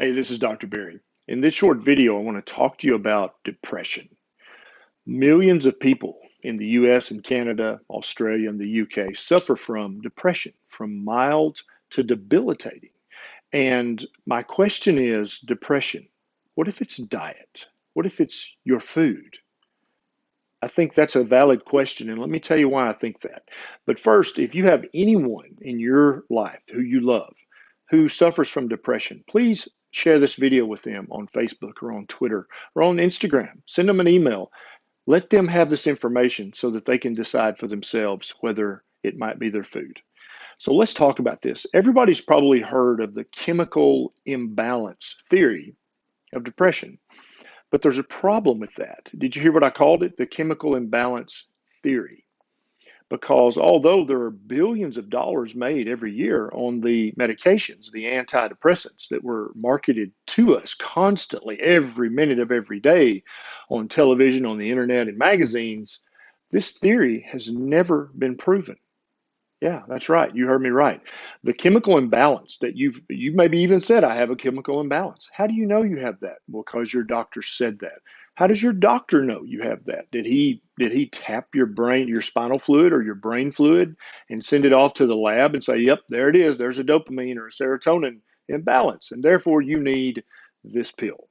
Hey, this is Dr. Berry. In this short video, I want to talk to you about depression. Millions of people in the US and Canada, Australia, and the UK suffer from depression, from mild to debilitating. And my question is depression. What if it's diet? What if it's your food? I think that's a valid question, and let me tell you why I think that. But first, if you have anyone in your life who you love who suffers from depression, please share this video with them on Facebook or on Twitter or on Instagram. Send them an email. Let them have this information so that they can decide for themselves whether it might be their food. So let's talk about this. Everybody's probably heard of the chemical imbalance theory of depression. But there's a problem with that. Did you hear what I called it? The chemical imbalance theory. Because although there are billions of dollars made every year on the medications, the antidepressants that were marketed to us constantly, every minute of every day on television, on the internet, and magazines, this theory has never been proven. Yeah, that's right. You heard me right. The chemical imbalance that you maybe even said, I have a chemical imbalance. How do you know you have that? Well, because your doctor said that. How does your doctor know you have that? Did he tap your brain, your spinal fluid or your brain fluid and send it off to the lab and say, yep, there it is. There's a dopamine or a serotonin imbalance, and therefore you need this pill.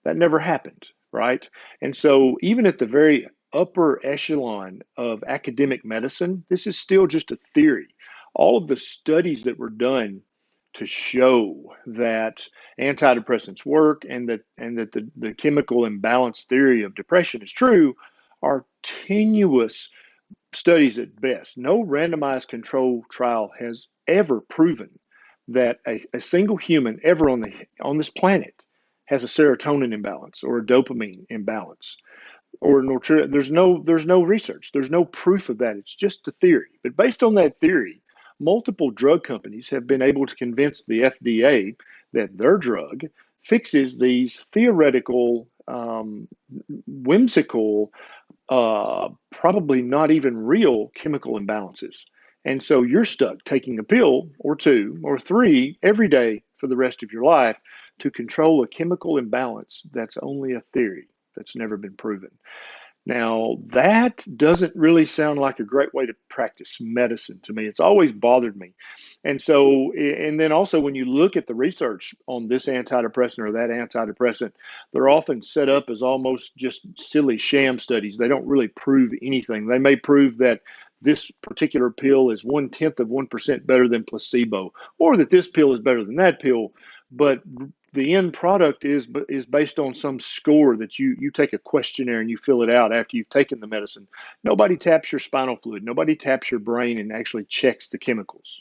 That never happened, right? And so, even at the very upper echelon of academic medicine, this is still just a theory. All of the studies that were done to show that antidepressants work and that the chemical imbalance theory of depression is true are tenuous studies at best. No randomized control trial has ever proven that a single human ever on this planet has a serotonin imbalance or a dopamine imbalance or there's no research, there's no proof of that. It's just a theory. But based on that theory, multiple drug companies have been able to convince the FDA that their drug fixes these theoretical, whimsical, probably not even real chemical imbalances. And so you're stuck taking a pill or two or three every day for the rest of your life to control a chemical imbalance that's only a theory that's never been proven. Now, that doesn't really sound like a great way to practice medicine to me. It's always bothered me. And so, and then also when you look at the research on this antidepressant or that antidepressant, they're often set up as almost just silly sham studies. They don't really prove anything. They may prove that this particular pill is 1/10 of 1% better than placebo, or that this pill is better than that pill. But the end product is based on some score that you take a questionnaire and you fill it out after you've taken the medicine. Nobody taps your spinal fluid. Nobody taps your brain and actually checks the chemicals.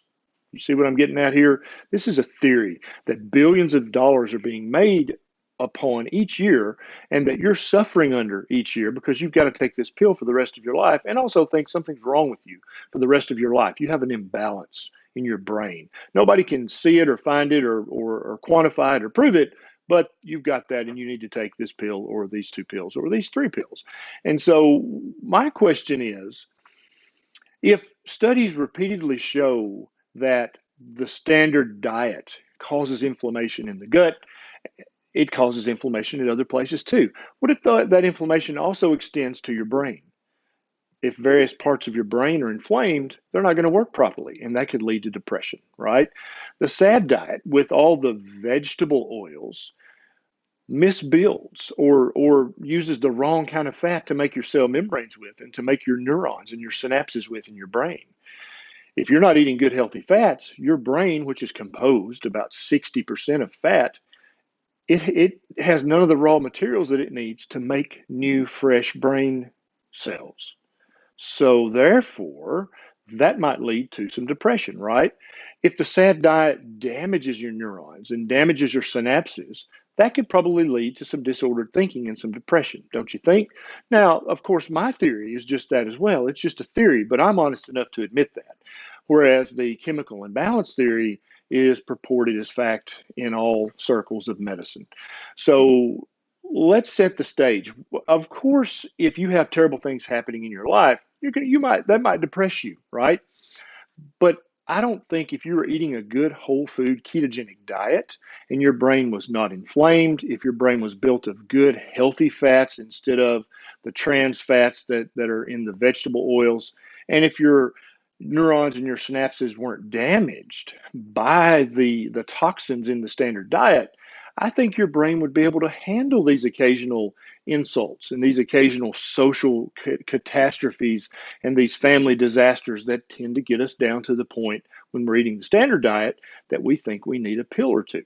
You see what I'm getting at here? This is a theory that billions of dollars are being made upon each year and that you're suffering under each year because you've got to take this pill for the rest of your life and also think something's wrong with you for the rest of your life. You have an imbalance in your brain. Nobody can see it or find it or quantify it or prove it, but you've got that and you need to take this pill or these two pills or these three pills. And so my question is, if studies repeatedly show that the standard diet causes inflammation in the gut, it causes inflammation in other places too. What if that inflammation also extends to your brain? If various parts of your brain are inflamed, they're not going to work properly, and that could lead to depression, right? The SAD diet with all the vegetable oils misbuilds or uses the wrong kind of fat to make your cell membranes with and to make your neurons and your synapses with in your brain. If you're not eating good healthy fats, your brain, which is composed about 60% of fat, it has none of the raw materials that it needs to make new, fresh brain cells. So therefore, that might lead to some depression, right? If the SAD diet damages your neurons and damages your synapses, that could probably lead to some disordered thinking and some depression, don't you think? Now, of course, my theory is just that as well. It's just a theory, but I'm honest enough to admit that. Whereas the chemical imbalance theory is purported as fact in all circles of medicine. So let's set the stage. Of course, if you have terrible things happening in your life, that might depress you, right? But I don't think if you were eating a good whole food ketogenic diet and your brain was not inflamed, if your brain was built of good healthy fats instead of the trans fats that are in the vegetable oils, and if your neurons and your synapses weren't damaged by the toxins in the standard diet, I think your brain would be able to handle these occasional insults and these occasional social catastrophes and these family disasters that tend to get us down to the point when we're eating the standard diet that we think we need a pill or two.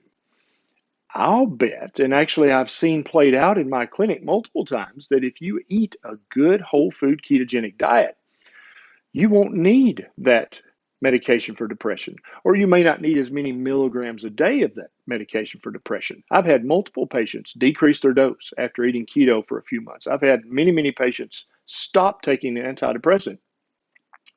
I'll bet, and actually I've seen played out in my clinic multiple times, that if you eat a good whole food ketogenic diet, you won't need that medication for depression, or you may not need as many milligrams a day of that medication for depression. I've had multiple patients decrease their dose after eating keto for a few months. I've had many patients stop taking the antidepressant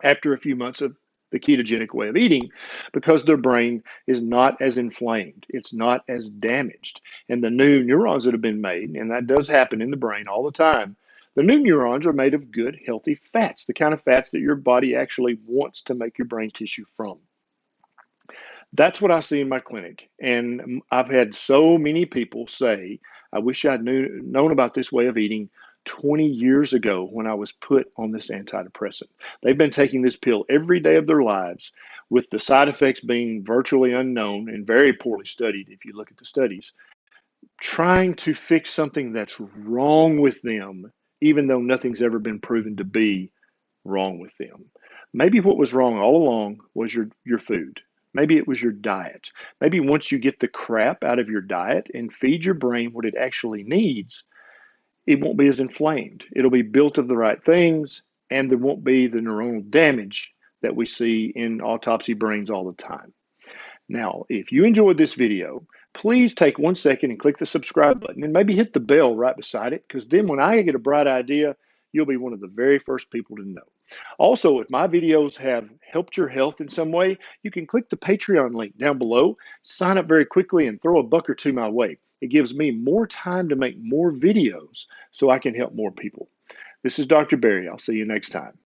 after a few months of the ketogenic way of eating because their brain is not as inflamed, it's not as damaged. And the new neurons that have been made, and that does happen in the brain all the time, the new neurons are made of good, healthy fats, the kind of fats that your body actually wants to make your brain tissue from. That's what I see in my clinic. And I've had so many people say, I wish I'd known about this way of eating 20 years ago when I was put on this antidepressant. They've been taking this pill every day of their lives, with the side effects being virtually unknown and very poorly studied if you look at the studies, trying to fix something that's wrong with them, even though nothing's ever been proven to be wrong with them. Maybe what was wrong all along was your food. Maybe it was your diet. Maybe once you get the crap out of your diet and feed your brain what it actually needs, it won't be as inflamed. It'll be built of the right things, and there won't be the neuronal damage that we see in autopsy brains all the time. Now, if you enjoyed this video, please take 1 second and click the subscribe button and maybe hit the bell right beside it, because then when I get a bright idea, you'll be one of the very first people to know. Also, if my videos have helped your health in some way, you can click the Patreon link down below, sign up very quickly, and throw a buck or two my way. It gives me more time to make more videos so I can help more people. This is Dr. Barry. I'll see you next time.